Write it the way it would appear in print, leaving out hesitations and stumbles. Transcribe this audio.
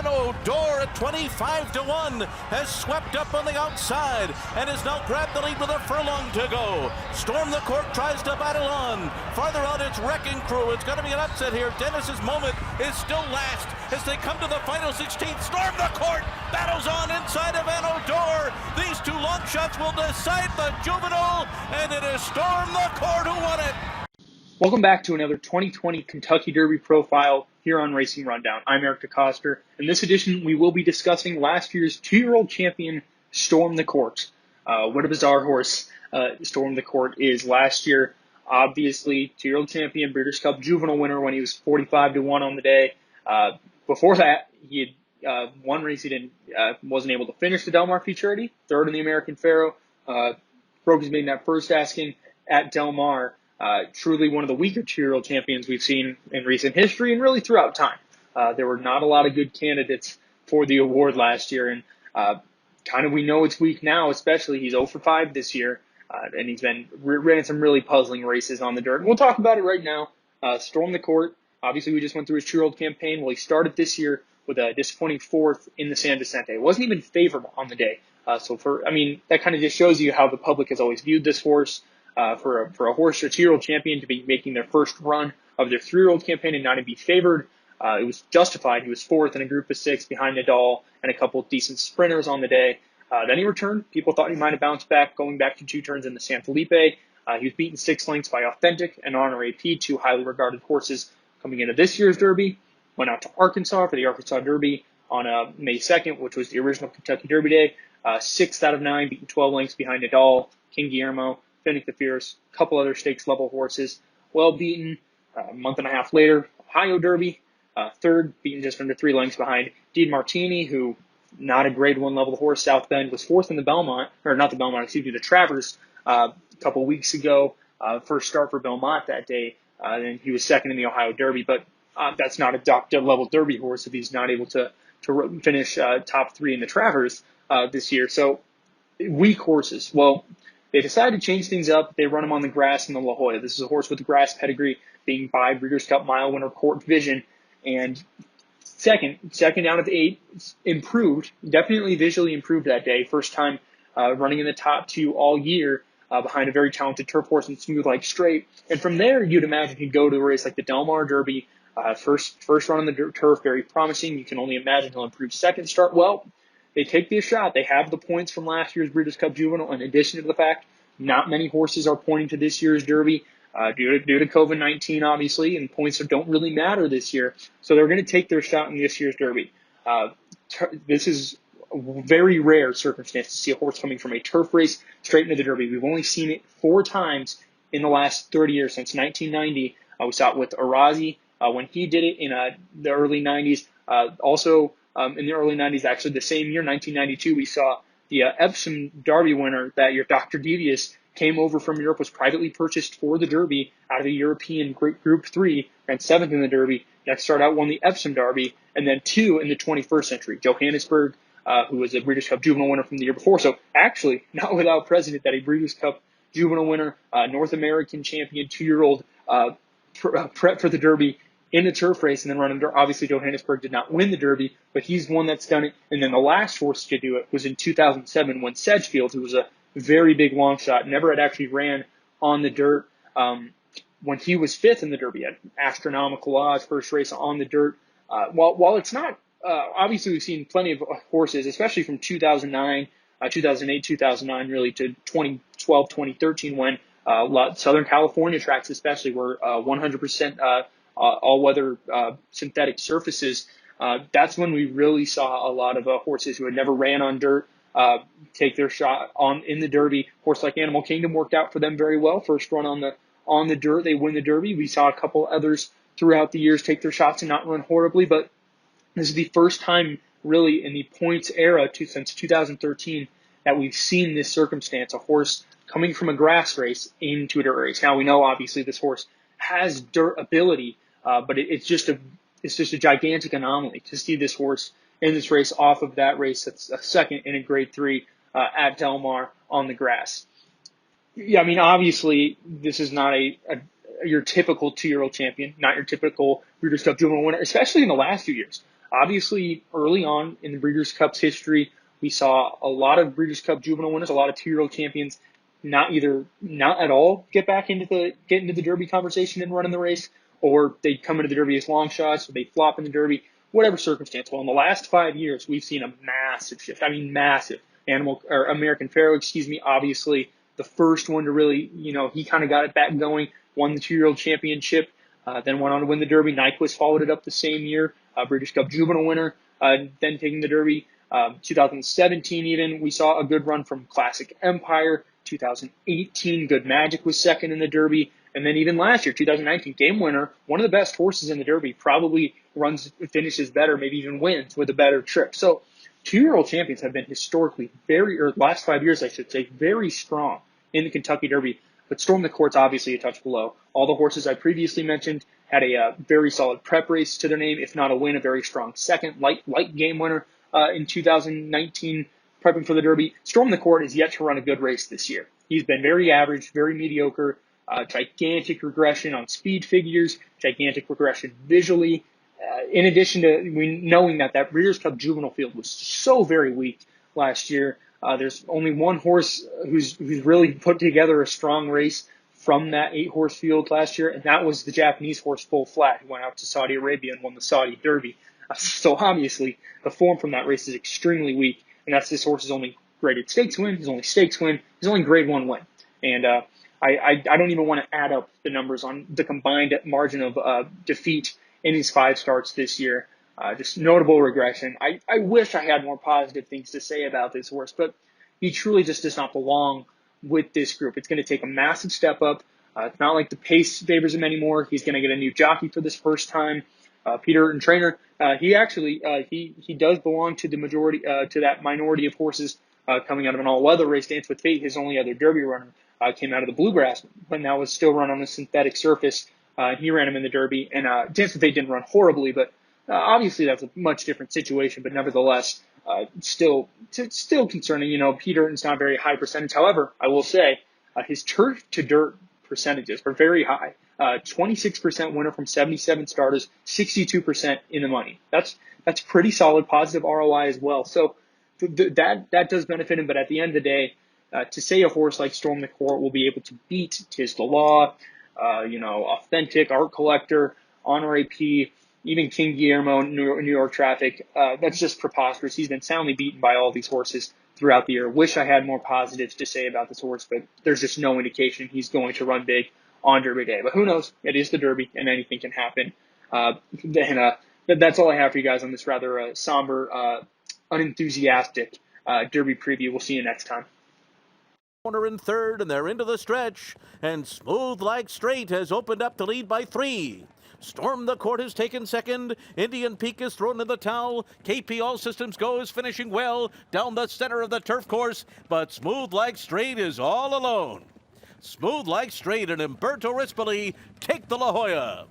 Van Odor at 25-1 has swept up on the outside and has now grabbed the lead with a furlong to go. Storm the Court tries to battle on. Farther out, it's Wrecking Crew. It's going to be an upset here. Dennis's moment is still last as they come to the final 16th. Storm the Court battles on inside of Van Odor. These two long shots will decide the juvenile, and it is Storm the Court who won it. Welcome back to another 2020 Kentucky Derby profile here on Racing Rundown. I'm Eric DeCoster. In this edition, we will be discussing last year's 2-year-old champion, Storm the Court. What a bizarre horse Storm the Court is last year. Obviously, 2-year-old champion, Breeders' Cup Juvenile winner when he was 45-1 on the day. Before that, he had one race he wasn't able to finish the Del Mar Futurity, third in the American Pharoah. Broke his maiden that first asking at Del Mar. Truly one of the weaker 2-year-old champions we've seen in recent history and really throughout time. There were not a lot of good candidates for the award last year, and we know it's weak now, especially he's 0-for-5 this year, and he's ran some really puzzling races on the dirt. And we'll talk about it right now. Storm the Court, obviously we just went through his 2-year-old campaign. Well, he started this year with a disappointing 4th in the San Vicente. It wasn't even favorable on the day. That kind of just shows you how the public has always viewed this horse. For a horse, a 2-year-old champion, to be making their first run of their 3-year-old campaign and not to be favored, it was justified. He was 4th in a group of 6 behind Nadal and a couple of decent sprinters on the day. Then he returned. People thought he might have bounced back, going back to 2 turns in the San Felipe. He was beaten 6 lengths by Authentic and Honor AP, 2 highly regarded horses coming into this year's Derby. Went out to Arkansas for the Arkansas Derby on May 2nd, which was the original Kentucky Derby day. 6th out of 9, beaten 12 lengths behind Nadal, King Guillermo, Fennec the Fierce, a couple other stakes level horses. Well beaten. A month and a half later, Ohio Derby, 3rd, beaten just under 3 lengths behind Dean Martini, who not a grade 1 level horse. South Bend was 4th in the the Travers a couple weeks ago. First start for Belmont that day, and he was 2nd in the Ohio Derby. But that's not a doctor level Derby horse if he's not able to finish top 3 in the Travers this year. So weak horses. Well, they decided to change things up. They run him on the grass in the La Jolla. This is a horse with the grass pedigree, being by Breeders' Cup Mile winner Court Vision. And second out of 8, improved, definitely visually improved that day. First time running in the top 2 all year behind a very talented turf horse and Smooth Like Straight. And from there, you'd imagine he'd go to a race like the Del Mar Derby. First run on the turf, very promising. You can only imagine he'll improve second start. Well, they take the shot. They have the points from last year's Breeders' Cup Juvenile, in addition to the fact not many horses are pointing to this year's Derby due to COVID-19, obviously, and points don't really matter this year. So they're going to take their shot in this year's Derby. This is a very rare circumstance to see a horse coming from a turf race straight into the Derby. We've only seen it 4 times in the last 30 years, since 1990. We saw it with Arazi when he did it in the early 90s. In the early 90s, actually the same year, 1992, we saw the Epsom Derby winner that year, Dr. Devious, came over from Europe, was privately purchased for the Derby out of the European Group 3, ran 7th in the Derby. Next start out, won the Epsom Derby, and then 2 in the 21st century. Johannesburg, who was a Breeders' Cup Juvenile winner from the year before. So actually, not without precedent that a Breeders' Cup Juvenile winner, North American champion, 2-year-old prep for the Derby, in a turf race and then run under. Obviously, Johannesburg did not win the Derby, but he's one that's done it. And then the last horse to do it was in 2007 when Sedgefield, who was a very big long shot, never had actually ran on the dirt, when he was 5th in the Derby at astronomical odds, first race on the dirt. While it's not, obviously we've seen plenty of horses, especially from 2008, 2009, really to 2012, 2013, when Southern California tracks especially were 100% all-weather synthetic surfaces. That's when we really saw a lot of horses who had never ran on dirt take their shot in the Derby. Horse like Animal Kingdom worked out for them very well. First run on the dirt, they win the Derby. We saw a couple others throughout the years take their shots and not run horribly, but this is the first time really in the points era since 2013 that we've seen this circumstance, a horse coming from a grass race into a dirt race. Now we know obviously this horse has dirt ability, but it's just a gigantic anomaly to see this horse in this race off of that race that's a 2nd in a grade 3 at Del Mar on the grass. Yeah, I mean, obviously this is not your typical 2-year-old champion, not your typical Breeders' Cup Juvenile winner, especially in the last few years. Obviously, early on in the Breeders' Cup's history, we saw a lot of Breeders' Cup juvenile winners, a lot of 2-year-old champions, not at all get into the Derby conversation and run in the race, or they'd come into the Derby as long shots, or they'd flop in the Derby, whatever circumstance. Well, in the last 5 years, we've seen a massive shift. I mean, massive. American Pharoah, obviously the first one to really, he kind of got it back going, won the 2-year-old championship, then went on to win the Derby. Nyquist followed it up the same year, British Cup juvenile winner, then taking the Derby. 2017 even, we saw a good run from Classic Empire. 2018, Good Magic was second in the Derby. And then even last year, 2019, Game Winner, one of the best horses in the Derby, probably finishes better, maybe even wins with a better trip. So 2-year-old champions have been historically last 5 years, I should say, very strong in the Kentucky Derby. But Storm the Court's obviously a touch below. All the horses I previously mentioned had a very solid prep race to their name, if not a win, a very strong second, light Game Winner in 2019, prepping for the Derby. Storm the Court is yet to run a good race this year. He's been very average, very mediocre, gigantic regression on speed figures, gigantic regression visually. In addition to knowing that Breeders' Cup juvenile field was so very weak last year, there's only one horse who's really put together a strong race from that 8-horse field last year, and that was the Japanese horse Full Flat, who went out to Saudi Arabia and won the Saudi Derby. So obviously, the form from that race is extremely weak, and that's this horse's only graded stakes win, his only stakes win, his only grade 1 win. And I don't even want to add up the numbers on the combined margin of defeat in his 5 starts this year. Just notable regression. I wish I had more positive things to say about this horse, but he truly just does not belong with this group. It's going to take a massive step up. It's not like the pace favors him anymore. He's going to get a new jockey for this first time. Peter and trainer. He does belong to the majority, to that minority of horses coming out of an all-weather race. Dance with Fate, his only other Derby runner, came out of the Bluegrass, but now was still run on a synthetic surface. He ran him in the Derby, and Dance with Fate didn't run horribly, but obviously that's a much different situation. But nevertheless, still concerning. Peter is not very high percentage. However, I will say his turf to dirt percentages are very high. 26% winner from 77 starters, 62% in the money. That's pretty solid, positive ROI as well. So that does benefit him. But at the end of the day, to say a horse like Storm the Court will be able to beat Tis the Law, Authentic, Art Collector, Honor AP, even King Guillermo, New York Traffic, that's just preposterous. He's been soundly beaten by all these horses throughout the year. Wish I had more positives to say about this horse, but there's just no indication he's going to run big on Derby Day. But who knows? It is the Derby, and anything can happen. That's all I have for you guys on this rather somber, unenthusiastic Derby preview. We'll see you next time. Corner in third, and they're into the stretch, and Smooth Like Straight has opened up the lead by 3. Storm the Court has taken second. Indian Peak is thrown in the towel. KP All Systems Go is finishing well down the center of the turf course, but Smooth Like Straight is all alone. Smooth Like Straight and Umberto Rispoli take the La Jolla.